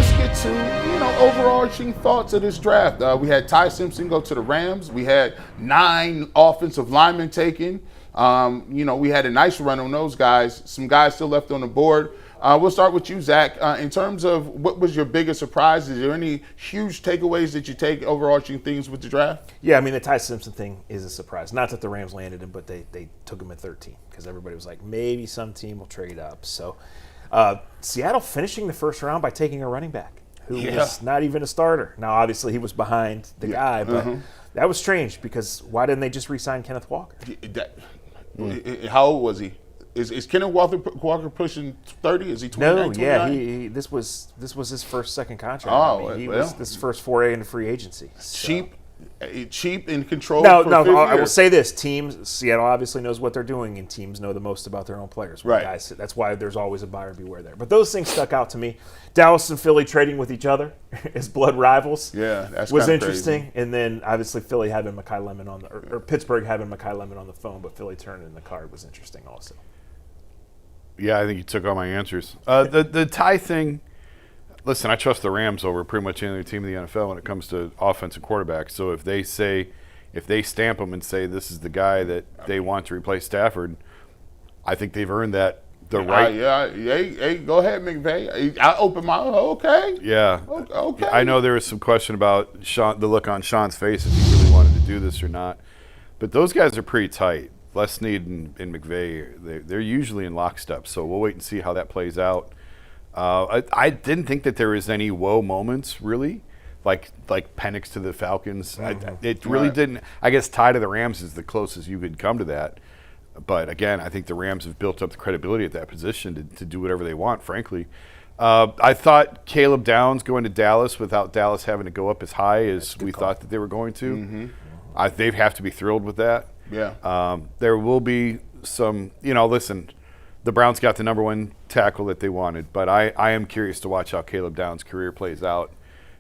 let's get to, overarching thoughts of this draft. We had Ty Simpson go to the Rams. We had 9 offensive linemen taken. We had a nice run on those guys. Some guys still left on the board. We'll start with you, Zach. In terms of what was your biggest surprise, is there any huge takeaways that you take, overarching things with the draft? Yeah, I mean, the Ty Simpson thing is a surprise. Not that the Rams landed him, but they took him at 13 because everybody was like, maybe some team will trade up. So Seattle finishing the first round by taking a running back who was not even a starter. Now, obviously, he was behind the guy, but that was strange because why didn't they just re-sign Kenneth Walker? How old was he? Is Kenneth Walker pushing 30? Is he 29? No, yeah, this was his second contract. This his first foray into free agency. So. Cheap and controlled. No. I will say this: Seattle obviously knows what they're doing, and teams know the most about their own players. Right. Guys, that's why there's always a buyer beware there. But those things stuck out to me. Dallas and Philly trading with each other as blood rivals. Yeah, that's was interesting. Crazy. And then obviously Philly having Mekhi Lemon or Pittsburgh having Mekhi Lemon on the phone, but Philly turning in the card was interesting also. Yeah, I think you took all my answers. The Ty thing. Listen, I trust the Rams over pretty much any other team in the NFL when it comes to offensive quarterbacks. So if they stamp them and say this is the guy that they want to replace Stafford, I think they've earned that right. Hey, go ahead, McVay. I open my okay. Yeah. Okay. I know there was some question about the look on Sean's face if he really wanted to do this or not, but those guys are pretty tight. Les Snead and McVay, they're usually in lockstep. So we'll wait and see how that plays out. I didn't think that there was any whoa moments really, like Penix to the Falcons. It really didn't. I guess Ty to the Rams is the closest you could come to that. But again, I think the Rams have built up the credibility at that position to do whatever they want. Frankly, I thought Caleb Downs going to Dallas without Dallas having to go up as high as we thought that they were going to. Mm-hmm. They have to be thrilled with that. Yeah. There will be some. Listen. The Browns got the number 1 tackle that they wanted, but I am curious to watch how Caleb Downs' career plays out.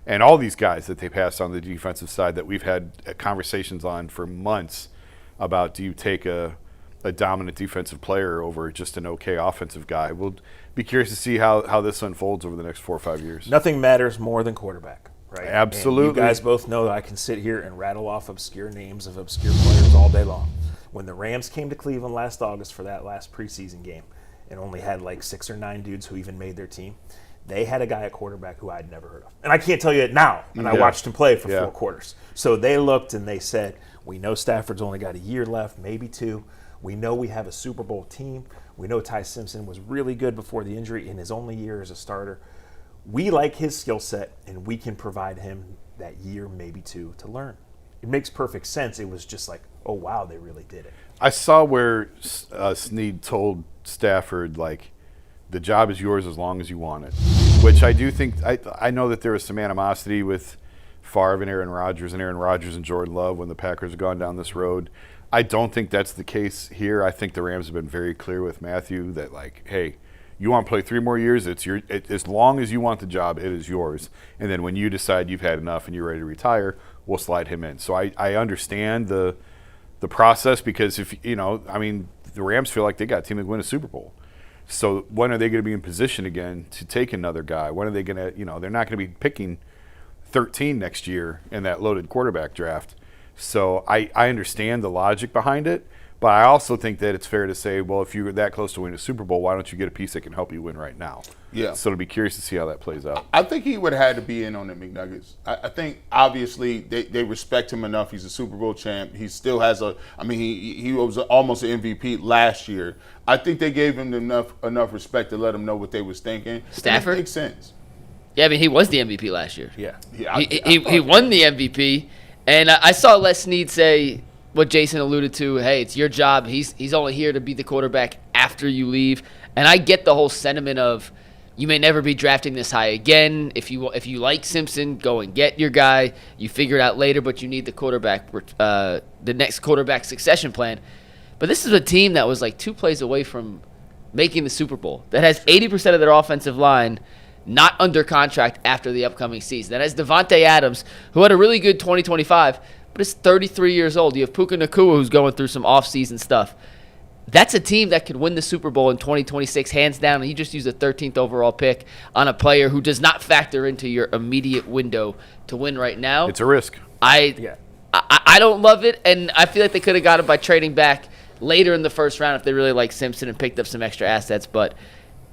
And all these guys that they passed on the defensive side that we've had conversations on for months about, do you take a dominant defensive player over just an okay offensive guy? We'll be curious to see how this unfolds over the next 4 or 5 years. Nothing matters more than quarterback, right? Absolutely. And you guys both know that I can sit here and rattle off obscure names of obscure players all day long. When the Rams came to Cleveland last August for that last preseason game and only had like 6 or 9 dudes who even made their team, they had a guy at quarterback who I'd never heard of. And I can't tell you it now, and I watched him play for 4 quarters. So they looked and they said, we know Stafford's only got a year left, maybe 2. We know we have a Super Bowl team. We know Ty Simpson was really good before the injury in his only year as a starter. We like his skill set, and we can provide him that year, maybe 2, to learn. It makes perfect sense. It was just like, oh, wow, they really did it. I saw where Snead told Stafford, the job is yours as long as you want it, which I do think – I know that there was some animosity with Favre and Aaron Rodgers and Jordan Love when the Packers have gone down this road. I don't think that's the case here. I think the Rams have been very clear with Matthew that, hey, you want to play 3 more years, as long as you want the job, it is yours. And then when you decide you've had enough and you're ready to retire, we'll slide him in. So I understand the process because the Rams feel like they got a team that win a Super Bowl. So when are they going to be in position again to take another guy? When are they going to, they're not going to be picking 13 next year in that loaded quarterback draft. So I understand the logic behind it, but I also think that it's fair to say, well, if you're that close to winning a Super Bowl, why don't you get a piece that can help you win right now? Yeah. So it'll be curious to see how that plays out. I think he would have had to be in on the McNuggets. I think obviously they respect him enough. He's a Super Bowl champ. He still has he was almost an MVP last year. I think they gave him enough respect to let him know what they was thinking. Stafford? It makes sense. Yeah, he was the MVP last year. Yeah. He won the MVP, and I saw Les Snead say what Jason alluded to. Hey, it's your job. He's only here to be the quarterback after you leave. And I get the whole sentiment of you may never be drafting this high again. If you like Simpson, go and get your guy. You figure it out later, but you need the quarterback, the next quarterback succession plan. But this is a team that was 2 plays away from making the Super Bowl. That has 80% of their offensive line not under contract after the upcoming season. That has Devontae Adams, who had a really good 2025, but is 33 years old. You have Puka Nacua, who's going through some off-season stuff. That's a team that could win the Super Bowl in 2026, hands down, and you just use a 13th overall pick on a player who does not factor into your immediate window to win right now. It's a risk. I don't love it, and I feel like they could have got it by trading back later in the first round if they really like Simpson and picked up some extra assets. But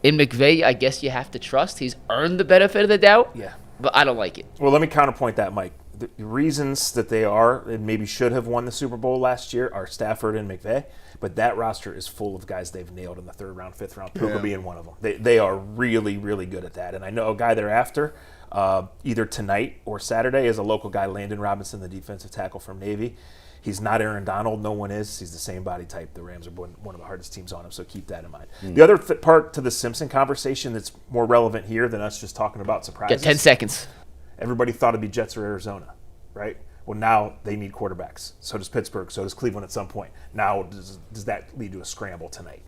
in McVay, I guess you have to trust. He's earned the benefit of the doubt. Yeah. But I don't like it. Well, let me counterpoint that, Mike. The reasons that they are and maybe should have won the Super Bowl last year are Stafford and McVay, but that roster is full of guys they've nailed in the 3rd round, 5th round, Puka being one of them. They are really, really good at that. And I know a guy they're after, either tonight or Saturday, is a local guy, Landon Robinson, the defensive tackle from Navy. He's not Aaron Donald. No one is. He's the same body type. The Rams are one of the hardest teams on him, so keep that in mind. The other part to the Simpson conversation that's more relevant here than us just talking about surprises. Got 10 seconds. Everybody thought it'd be Jets or Arizona, right? Well, now they need quarterbacks. So does Pittsburgh. So does Cleveland at some point. Now, does that lead to a scramble tonight?